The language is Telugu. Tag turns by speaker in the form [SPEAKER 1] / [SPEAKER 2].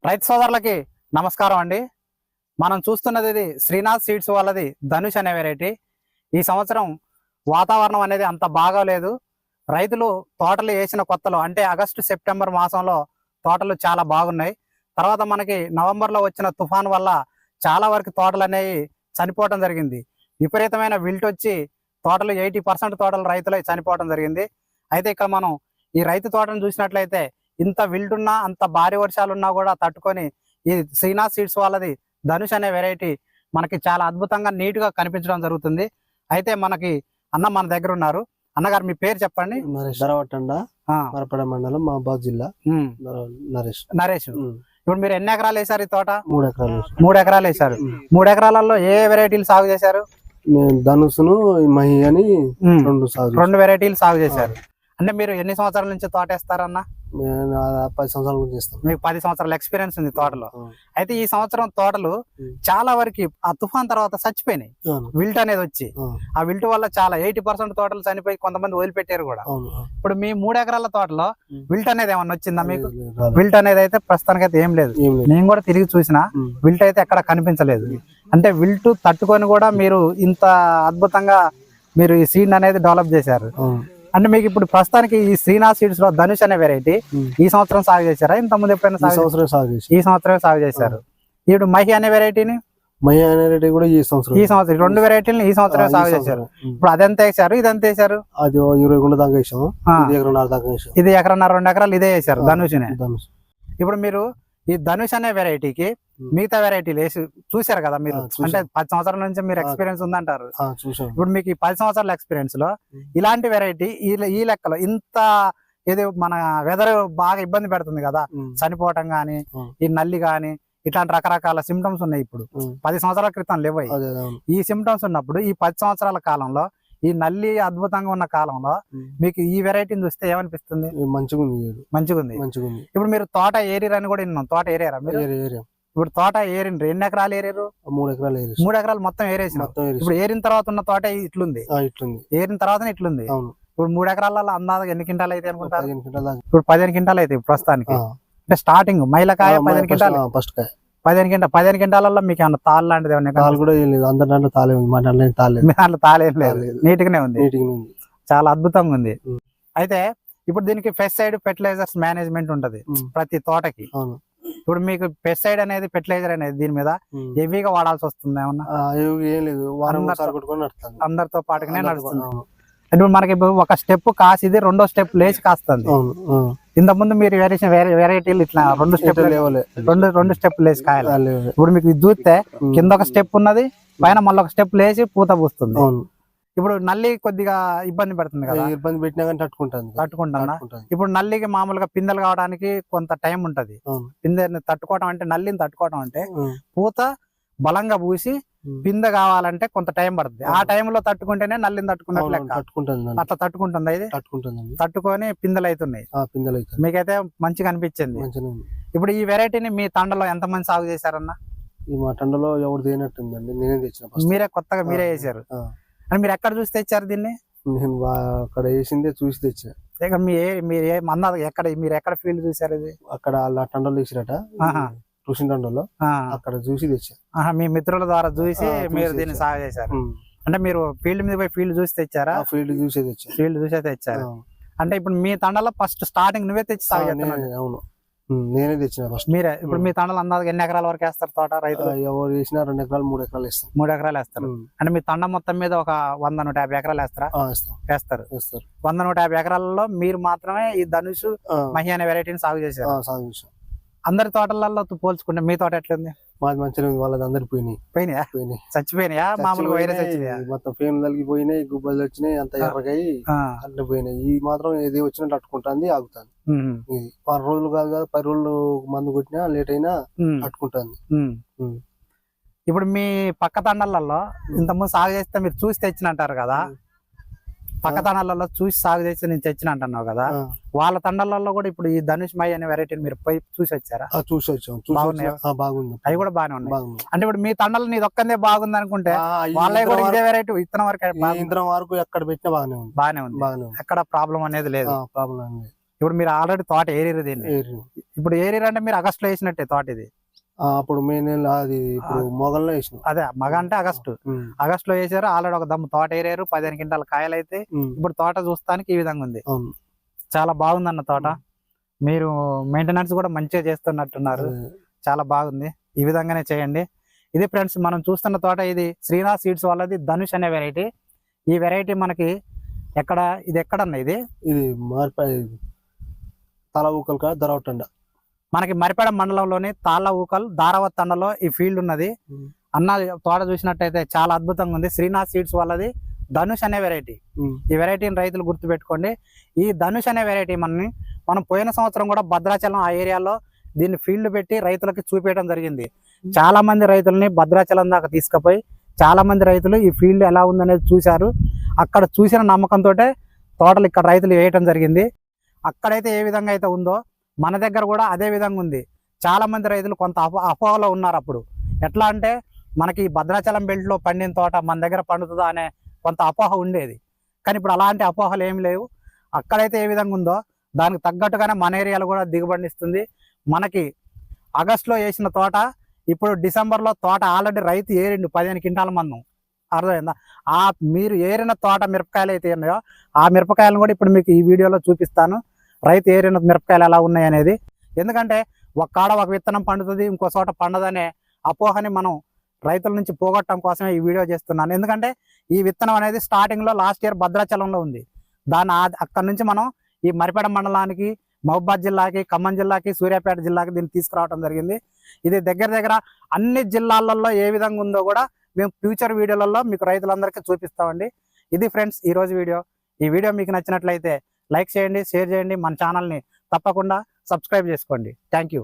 [SPEAKER 1] రైతు సోదరులకి నమస్కారం అండి. మనం చూస్తున్నది ఇది శ్రీనాథ్ సీడ్స్ వాళ్ళది ధనుష్ అనే వెరైటీ. ఈ సంవత్సరం వాతావరణం అనేది అంత బాగాలేదు. రైతులు తోటలు వేసిన కొత్తలో అంటే ఆగస్టు సెప్టెంబర్ మాసంలో తోటలు చాలా బాగున్నాయి. తర్వాత మనకి నవంబర్లో వచ్చిన తుఫాన్ వల్ల చాలా వరకు తోటలు అనేవి చనిపోవడం జరిగింది. విపరీతమైన విల్ట్ వచ్చి తోటలు 80% తోటలు రైతులై చనిపోవడం జరిగింది. అయితే ఇక్కడ మనం ఈ రైతు తోటను చూసినట్లయితే ఇంత విల్ట్ ఉన్నా అంత భారీ వర్షాలున్నా కూడా తట్టుకొని ఈ శ్రీనాథ్ సీడ్స్ వాళ్ళది ధనుష్ అనే వెరైటీ మనకి చాలా అద్భుతంగా నీట్గా కనిపించడం జరుగుతుంది. అయితే మనకి అన్న మన దగ్గర ఉన్నారు. అన్నగారు మీ పేరు చెప్పండి.
[SPEAKER 2] మరపడ మండలం మహబూబాద్ జిల్లా.
[SPEAKER 1] నరేష్. ఇప్పుడు మీరు ఎన్ని ఎకరాలు వేసారు ఈ తోట?
[SPEAKER 2] 3 ఎకరాలు.
[SPEAKER 1] 3 ఎకరాలు వేసారు. 3 ఎకరాలలో ఏ వెరైటీలు సాగు చేశారు?
[SPEAKER 2] ధనుసును మహి అని
[SPEAKER 1] 2 వెరైటీలు సాగు చేశారు. అంటే మీరు ఎన్ని సంవత్సరాల నుంచి తోట వేస్తారన్న?
[SPEAKER 2] 10 సంవత్సరాల నుంచి చేస్తాం.
[SPEAKER 1] మీకు 10 సంవత్సరాల ఎక్స్పీరియన్స్ ఉంది తోటలో. అయితే ఈ సంవత్సరం తోటలు చాలా వరకు ఆ తుఫాన్ తర్వాత చచ్చిపోయినాయి. విల్ట్ అనేది వచ్చి ఆ విల్ట్ వల్ల చాలా 80% తోటలు చనిపోయి కొంతమంది వదిలిపెట్టారు కూడా. ఇప్పుడు మీ 3 ఎకరాల తోటలో విల్ట్ అనేది ఏమన్నా వచ్చిందా మీకు? విల్ట్ అనేది అయితే ప్రస్తుతానికి అయితే ఏం లేదు. నేను కూడా తిరిగి చూసిన విల్ట్ అయితే ఎక్కడ కనిపించలేదు. అంటే విల్ట్ తట్టుకొని కూడా మీరు ఇంత అద్భుతంగా మీరు ఈ సీడ్ అనేది డెవలప్ చేశారు. అంటే మీకు ఇప్పుడు ప్రస్తుతానికి ఈ శ్రీనాథ్ సీడ్స్ లో ధనుష్ అనే వెరైటీ ఈ సంవత్సరం సాగు చేశారా? ఇంత ముందు ఎప్పుడైనా ఈ సంవత్సరమే సాగు చేశారు. ఇప్పుడు మహి అనే వెరైటీని
[SPEAKER 2] కూడా ఈ సంవత్సరం
[SPEAKER 1] 2 వెరైటీలు ఈ సంవత్సరం సాగు చేశారు. ఇప్పుడు అదెంత వేసారు, ఇదెంత వేసారు?
[SPEAKER 2] అది 20 గుంటల దాకా వేసాము.
[SPEAKER 1] ఇది 1.5 2 ఎకరాలు ఇదే వేసారు ధనుష్నే. ఇప్పుడు మీరు ఈ ధనుష్ అనే వెరైటీకి మిగతా వెరైటీలు వేసి చూసారు కదా మీరు. అంటే 10 సంవత్సరాల నుంచి మీరు ఎక్స్పీరియన్స్ ఉందంటారు. ఇప్పుడు మీకు ఈ 10 సంవత్సరాల ఎక్స్పీరియన్స్ లో ఇలాంటి వెరైటీ ఈ లెక్కలో ఇంత ఏదో మన వెదర్ బాగా ఇబ్బంది పెడుతుంది కదా, చనిపోవటం గానీ ఈ నల్లి గానీ ఇట్లాంటి రకరకాల సిమ్టమ్స్ ఉన్నాయి. ఇప్పుడు 10 సంవత్సరాల క్రితం లేవు ఈ సిమ్టమ్స్ ఉన్నప్పుడు. ఈ 10 సంవత్సరాల కాలంలో ఈ నల్లి అద్భుతంగా ఉన్న కాలంలో మీకు ఈ వెరైటీని చూస్తే ఏమనిపిస్తుంది? మంచిగా ఉంది. ఇప్పుడు మీరు తోట ఏరిరని కూడా విన్నాం. తోట ఏరారా మీరు? ఇప్పుడు తోట ఏరిండ్రు. ఎన్ని ఎకరాలు ఏరారు?
[SPEAKER 2] 3 ఎకరాలు.
[SPEAKER 1] 3 ఎకరాలు మొత్తం ఏరేసిన. ఇప్పుడు ఏరిన తర్వాత ఉన్న తోట ఇట్లుంది. ఏరిన తర్వాత ఇట్లుంది. ఇప్పుడు 3 ఎకరాలలో అందాక ఎన్ని క్వింటాలు అయితే అనుకుంటారు? ఇప్పుడు 15 క్వింటాలు అయితే ప్రస్తుతానికి. అంటే స్టార్టింగ్ మైలకాయ 15 క్వింటాలు. 15 క్వింటాలలో మీకు ఏమన్నా తాళ్ళు లాంటిది తాళేం లేదు. నీట్ గానే ఉంది. చాలా అద్భుతంగా ఉంది. అయితే ఇప్పుడు దీనికి పెస్టిసైడ్ ఫెర్టిలైజర్స్ మేనేజ్మెంట్ ఉంటది ప్రతి తోటకి. ఇప్పుడు మీకు పెస్టిసైడ్ అనేది ఫెర్టిలైజర్ అనేది దీని మీద హెవీగా వాడాల్సి వస్తుంది ఏమన్నా? అందరితో పాటుగానే నడుస్తుంది. ఇప్పుడు మనకి ఒక స్టెప్ కాసిది 2వ స్టెప్ లేచి కాస్తుంది. ఇంత ముందు మీరు వెరైటీలు ఇట్లా 2 స్టెప్ లేచి కాయాలి. ఇప్పుడు మీకు ఇది చూస్తే కింద ఒక స్టెప్ ఉన్నది, పైన మళ్ళీ ఒక స్టెప్ లేచి పూత పూస్తుంది. ఇప్పుడు నల్లి కొద్దిగా ఇబ్బంది పెడుతుంది కదా.
[SPEAKER 2] ఇబ్బంది పెట్టినా కానీ తట్టుకుంటాను.
[SPEAKER 1] ఇప్పుడు నల్లికి మామూలుగా పిందెలు కావడానికి కొంత టైం ఉంటది. పిందెని తట్టుకోవడం అంటే నల్లిని తట్టుకోవడం అంటే పూత బలంగా పూసి పిందె కావాలంటే కొంత టైం పడుతుంది. ఆ టైంలో తట్టుకుంటేనే నల్లిని తట్టుకున్నట్లు అట్లా తట్టుకుంటుంది. ఇది తట్టుకొని పిందెలు అవుతున్నాయి. మీకైతే మంచిగా అనిపించింది. ఇప్పుడు ఈ వెరైటీని మీ తండలో ఎంతమంది సాగు చేశారన్న?
[SPEAKER 2] మా తండలో ఎవరు చేయనట్టుందండి. నేనే తెచ్చిన.
[SPEAKER 1] మీరే కొత్తగా మీరే చేశారు. అని మీరు ఎక్కడ చూసి తెచ్చారు దీన్ని?
[SPEAKER 2] నేను అక్కడ వేసిందే చూసి తెచ్చా.
[SPEAKER 1] మీరు ఎక్కడ ఫీల్డ్ చూసారు ఇది?
[SPEAKER 2] అక్కడ తండలో వేసిరట, ట్యూషన్ తండలో. అక్కడ చూసి తెచ్చా.
[SPEAKER 1] మీ మిత్రుల ద్వారా చూసి మీరు దీన్ని సాగు చేశారు. అంటే మీరు ఫీల్డ్ మీద పోయి ఫీల్డ్ చూసి తెచ్చారా?
[SPEAKER 2] ఫీల్డ్ చూసే
[SPEAKER 1] తెచ్చారు. అంటే ఇప్పుడు మీ తండలో ఫస్ట్ స్టార్టింగ్ నువ్వే తెచ్చి సాగు చేస్తున్నావు?
[SPEAKER 2] అవును, నేనే తెచ్చిన ఫస్ట్.
[SPEAKER 1] మీరే. ఇప్పుడు మీ తండలో అందాక ఎన్ని ఎకరాల వరకు వేస్తారు తోట రైతులు?
[SPEAKER 2] ఎవరు వేసినా 2 ఎకరాలు 3 ఎకరాలు వేస్తాం.
[SPEAKER 1] 3 ఎకరాలు వేస్తారు. అంటే మీ తండ మొత్తం మీద ఒక 100-150 ఎకరాలు వేస్తారా? వేస్తారు. 100-150 ఎకరాలలో మీరు మాత్రమే ఈ ధనుష్ మహి అనే వెరైటీని సాగు చేశారు. అందరి తోటలలో పోల్చుకుంటే మీ తోట ఎట్లుంది?
[SPEAKER 2] మాది మంచిగా ఉంది. వాళ్ళది అందరు పోయినాయా?
[SPEAKER 1] చచ్చిపోయినాయా? మామూలుగా వైరస్ వచ్చినాయా?
[SPEAKER 2] మొత్తం ఫేమ్ తగిలిపోయినాయి, గుబ్బలు వచ్చినాయి, అంత ఎర్రగాయి అట్లా పోయినాయి. ఈ మాత్రం ఏది వచ్చినట్టు అట్టుకుంటుంది, ఆగుతుంది. ఇది 10 రోజులు కాదు 10 రోజులు మందు కొట్టినా లేట్ అయినా అట్టుకుంటుంది.
[SPEAKER 1] ఇప్పుడు మీ పక్క తండాలలో ఇంతకుముందు సాగు చేస్తే మీరు చూసి తెచ్చినంటారు కదా, పక్క తండాలలో చూసి సాగు చేసి నేను తెచ్చిన అంటున్నావు కదా, వాళ్ళ తండాలలో కూడా ఇప్పుడు ఈ ధనుష్ మహి అనే వెరైటీని మీరు పోయి చూసి వచ్చారా?
[SPEAKER 2] చూసి వచ్చాం. బాగుంది.
[SPEAKER 1] అవి కూడా బాగానే ఉన్నాయి. అంటే ఇప్పుడు మీ తండాలో నీది ఒక్కదే బాగుంది అనుకుంటే వాళ్ళ కూడా ఇదే వెరైటీ ఇత్తనం వరకు
[SPEAKER 2] ఎక్కడ పెట్టినా బాగానే ఉంది.
[SPEAKER 1] ఎక్కడ ప్రాబ్లం అనేది లేదు. ఇప్పుడు మీరు ఆల్రెడీ తోట ఏరిరు దీన్ని. ఇప్పుడు ఏరిరు అంటే మీరు ఆగస్టులో వేసినట్టే తోట ఇది.
[SPEAKER 2] అప్పుడు మే నెల అది ఇప్పుడు మొగల్లో వేసినాం.
[SPEAKER 1] అదే మగ అంటే ఆగస్టులో వేసారు. ఆల్రెడీ ఒక దమ్ము తోట ఏరారు. 15 క్వింటాల కాయలు అయితే ఇప్పుడు తోట చూస్తానికి ఈ విధంగా ఉంది. చాలా బాగుందన్న తోట. మీరు మెయింటెనెన్స్ కూడా మంచిగా చేస్తున్నట్టున్నారు. చాలా బాగుంది. ఈ విధంగానే చేయండి. ఇది ఫ్రెండ్స్ మనం చూస్తున్న తోట. ఇది శ్రీనాథ్ సీడ్స్ వాళ్ళది ధనుష్ అనే వెరైటీ. ఈ వెరైటీ మనకి ఎక్కడన్నా ఇది
[SPEAKER 2] తాళ దరవటండ
[SPEAKER 1] మనకి మరిపేడ మండలంలోని తాళ్ళ ఊకల్ దారావత్ తండలో ఈ ఫీల్డ్ ఉన్నది. అన్న తోట చూసినట్టయితే చాలా అద్భుతంగా ఉంది. శ్రీనాథ్ సీడ్స్ వాళ్ళది ధనుష్ అనే వెరైటీ. ఈ వెరైటీని రైతులు గుర్తుపెట్టుకోండి. ఈ ధనుష్ అనే వెరైటీ మనం పోయిన సంవత్సరం కూడా భద్రాచలం ఆ ఏరియాలో దీన్ని ఫీల్డ్ పెట్టి రైతులకి చూపించడం జరిగింది. చాలా మంది రైతులని భద్రాచలం దాకా తీసుకుపోయి చాలా మంది రైతులు ఈ ఫీల్డ్ ఎలా ఉందనేది చూశారు. అక్కడ చూసిన నమ్మకంతో తోటలు ఇక్కడ రైతులు వేయటం జరిగింది. అక్కడైతే ఏ విధంగా అయితే ఉందో మన దగ్గర కూడా అదే విధంగా ఉంది. చాలా మంది రైతులు కొంత అపోహలో ఉన్నారు. అప్పుడు ఎట్లా అంటే మనకి భద్రాచలం బెల్ట్లో పండిన తోట మన దగ్గర పండుతుందా అనే కొంత అపోహ ఉండేది. కానీ ఇప్పుడు అలాంటి అపోహలు ఏమి లేవు. అక్కడైతే ఏ విధంగా ఉందో దానికి తగ్గట్టుగానే మన ఏరియాలో కూడా దిగుబడినిస్తుంది. మనకి ఆగస్టులో వేసిన తోట ఇప్పుడు డిసెంబర్లో తోట ఆల్రెడీ రైతు ఏరిండు 15 క్వింటాల మందం. అర్థమైందా? మీరు ఏరిన తోట మిరపకాయలు అయితే ఉన్నాయో ఆ మిరపకాయలను కూడా ఇప్పుడు మీకు ఈ వీడియోలో చూపిస్తాను. రైతు ఏరిన మిరపకాయలు ఎలా ఉన్నాయి అనేది. ఎందుకంటే ఒక కాడ ఒక విత్తనం పండుతుంది, ఇంకో చోట పండదనే అపోహని మనం రైతుల నుంచి పోగొట్టడం కోసమే ఈ వీడియో చేస్తున్నాను. ఎందుకంటే ఈ విత్తనం అనేది స్టార్టింగ్లో లాస్ట్ ఇయర్ భద్రాచలంలో ఉంది. అక్కడ నుంచి మనం ఈ మరిపేడ మండలానికి, మహబూబాద్ జిల్లాకి, ఖమ్మం జిల్లాకి, సూర్యాపేట జిల్లాకి దీన్ని తీసుకురావడం జరిగింది. ఇది దగ్గర అన్ని జిల్లాలలో ఏ విధంగా ఉందో కూడా మేము ఫ్యూచర్ వీడియోలలో మీకు రైతులందరికీ చూపిస్తామండి. ఇది ఫ్రెండ్స్ ఈరోజు వీడియో. ఈ వీడియో మీకు నచ్చినట్లయితే లైక్ చేయండి, షేర్ చేయండి, మన ఛానల్ని తప్పకుండా సబ్స్క్రైబ్ చేసుకోండి. Thank you.